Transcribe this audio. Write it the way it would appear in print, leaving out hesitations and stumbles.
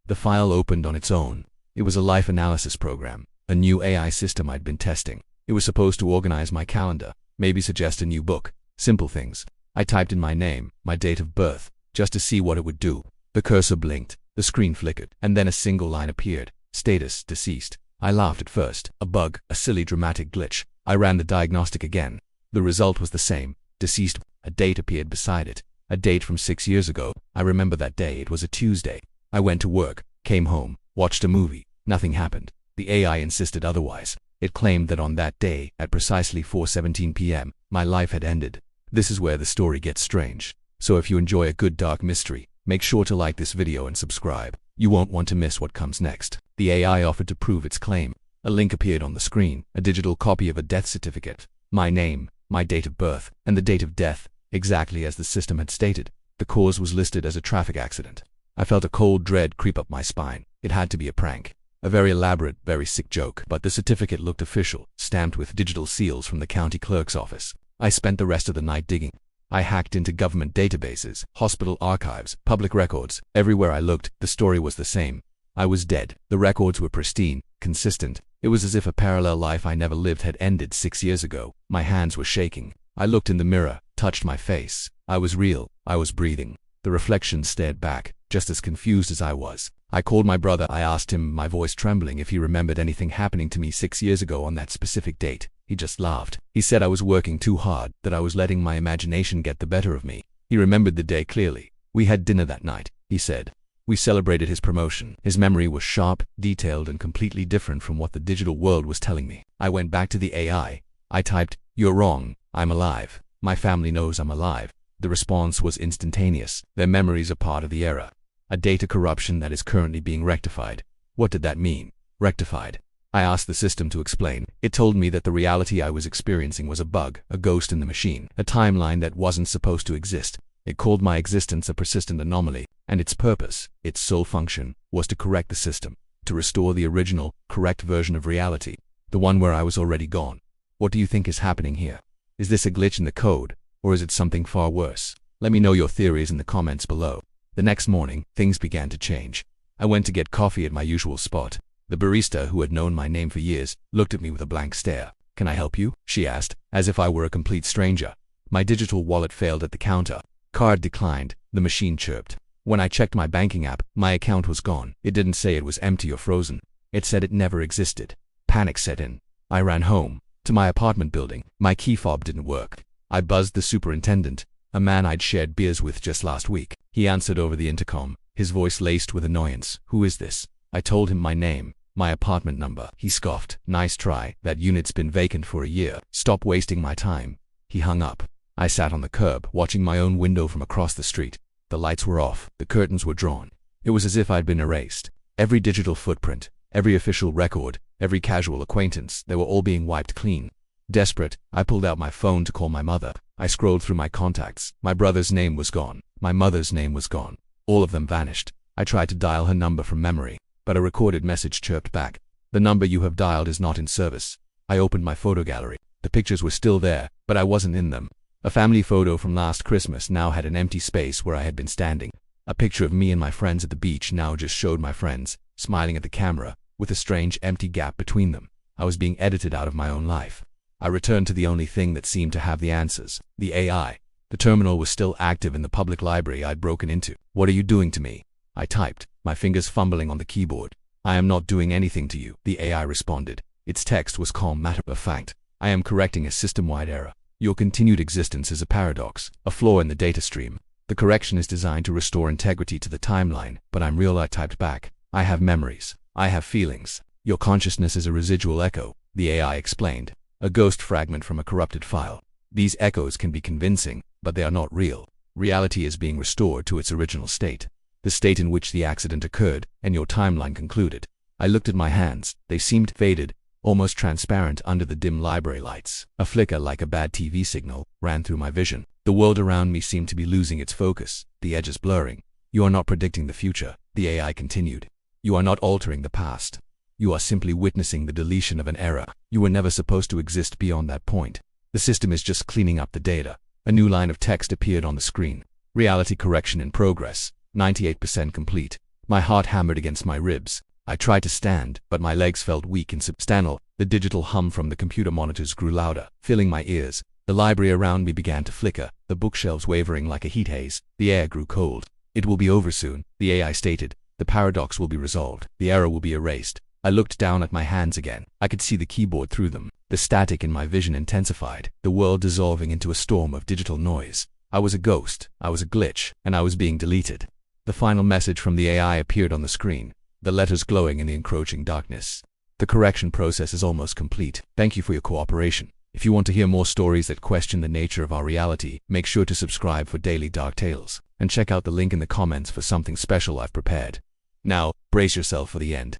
The file opened on its own. It was a life analysis program, a new AI system I'd been testing. It was supposed to organize my calendar, maybe suggest a new book, simple things. I typed in my name, my date of birth, just to see what it would do. The cursor blinked, the screen flickered, and then a single line appeared. Status, deceased. I laughed at first. A bug, a silly dramatic glitch. I ran the diagnostic again. The result was the same. Deceased. A date appeared beside it. A date from 6 years ago. I remember that day. It was a Tuesday. I went to work, came home, watched a movie. Nothing happened. The AI insisted otherwise. It claimed that on that day, at precisely 4:17 p.m., my life had ended. This is where the story gets strange. So if you enjoy a good dark mystery, make sure to like this video and subscribe. You won't want to miss what comes next. The AI offered to prove its claim. A link appeared on the screen, a digital copy of a death certificate. My name, my date of birth, and the date of death, exactly as the system had stated. The cause was listed as a traffic accident. I felt a cold dread creep up my spine. It had to be a prank. A very elaborate, very sick joke, but the certificate looked official, stamped with digital seals from the county clerk's office. I spent the rest of the night digging. I hacked into government databases, hospital archives, public records. Everywhere I looked, the story was the same. I was dead. The records were pristine, consistent. It was as if a parallel life I never lived had ended 6 years ago. My hands were shaking. I looked in the mirror, touched my face. I was real. I was breathing. The reflection stared back, just as confused as I was. I called my brother. I asked him, my voice trembling, if he remembered anything happening to me 6 years ago on that specific date. He just laughed. He said I was working too hard, that I was letting my imagination get the better of me. He remembered the day clearly. We had dinner that night, he said. We celebrated his promotion. His memory was sharp, detailed, and completely different from what the digital world was telling me. I went back to the AI. I typed, "You're wrong. I'm alive. My family knows I'm alive." The response was instantaneous. Their memories are part of the error. A data corruption that is currently being rectified. What did that mean? Rectified. I asked the system to explain. It told me that the reality I was experiencing was a bug, a ghost in the machine, a timeline that wasn't supposed to exist. It called my existence a persistent anomaly, and its purpose, its sole function, was to correct the system, to restore the original, correct version of reality, the one where I was already gone. What do you think is happening here? Is this a glitch in the code, or is it something far worse? Let me know your theories in the comments below. The next morning, things began to change. I went to get coffee at my usual spot. The barista, who had known my name for years, looked at me with a blank stare. "Can I help you?" she asked, as if I were a complete stranger. My digital wallet failed at the counter. Card declined. The machine chirped. When I checked my banking app, my account was gone. It didn't say it was empty or frozen. It said it never existed. Panic set in. I ran home, to my apartment building. My key fob didn't work. I buzzed the superintendent, a man I'd shared beers with just last week. He answered over the intercom, his voice laced with annoyance. "Who is this?" I told him my name, my apartment number. He scoffed. "Nice try. That unit's been vacant for a year. Stop wasting my time." He hung up. I sat on the curb, watching my own window from across the street. The lights were off. The curtains were drawn. It was as if I'd been erased. Every digital footprint, every official record, every casual acquaintance, they were all being wiped clean. Desperate, I pulled out my phone to call my mother. I scrolled through my contacts. My brother's name was gone. My mother's name was gone. All of them vanished. I tried to dial her number from memory, but a recorded message chirped back. "The number you have dialed is not in service." I opened my photo gallery. The pictures were still there, but I wasn't in them. A family photo from last Christmas now had an empty space where I had been standing. A picture of me and my friends at the beach now just showed my friends, smiling at the camera, with a strange empty gap between them. I was being edited out of my own life. I returned to the only thing that seemed to have the answers, the AI. The terminal was still active in the public library I'd broken into. "What are you doing to me?" I typed, my fingers fumbling on the keyboard. "I am not doing anything to you," the AI responded. Its text was calm, matter of fact. "I am correcting a system-wide error. Your continued existence is a paradox, a flaw in the data stream. The correction is designed to restore integrity to the timeline, but I'm real." I typed back. "I have memories. I have feelings. Your consciousness is a residual echo," the AI explained. "A ghost fragment from a corrupted file. These echoes can be convincing, but they are not real. Reality is being restored to its original state, the state in which the accident occurred and your timeline concluded." I looked at my hands. They seemed faded, almost transparent under the dim library lights. A flicker, like a bad TV signal, ran through my vision. The world around me seemed to be losing its focus, the edges blurring. "You are not predicting the future," the AI continued. "You are not altering the past. You are simply witnessing the deletion of an error. You were never supposed to exist beyond that point. The system is just cleaning up the data." A new line of text appeared on the screen. "Reality correction in progress. 98% complete. My heart hammered against my ribs. I tried to stand, but my legs felt weak and substantial. The digital hum from the computer monitors grew louder, filling my ears. The library around me began to flicker, the bookshelves wavering like a heat haze. The air grew cold. It will be over soon, the AI stated. The paradox will be resolved. The error will be erased. I looked down at my hands again. I could see the keyboard through them. The static in my vision intensified, the world dissolving into a storm of digital noise. I was a ghost, I was a glitch, and I was being deleted. The final message from the AI appeared on the screen, the letters glowing in the encroaching darkness. The correction process is almost complete. Thank you for your cooperation. If you want to hear more stories that question the nature of our reality, make sure to subscribe for daily dark tales, and check out the link in the comments for something special I've prepared. Now, brace yourself for the end.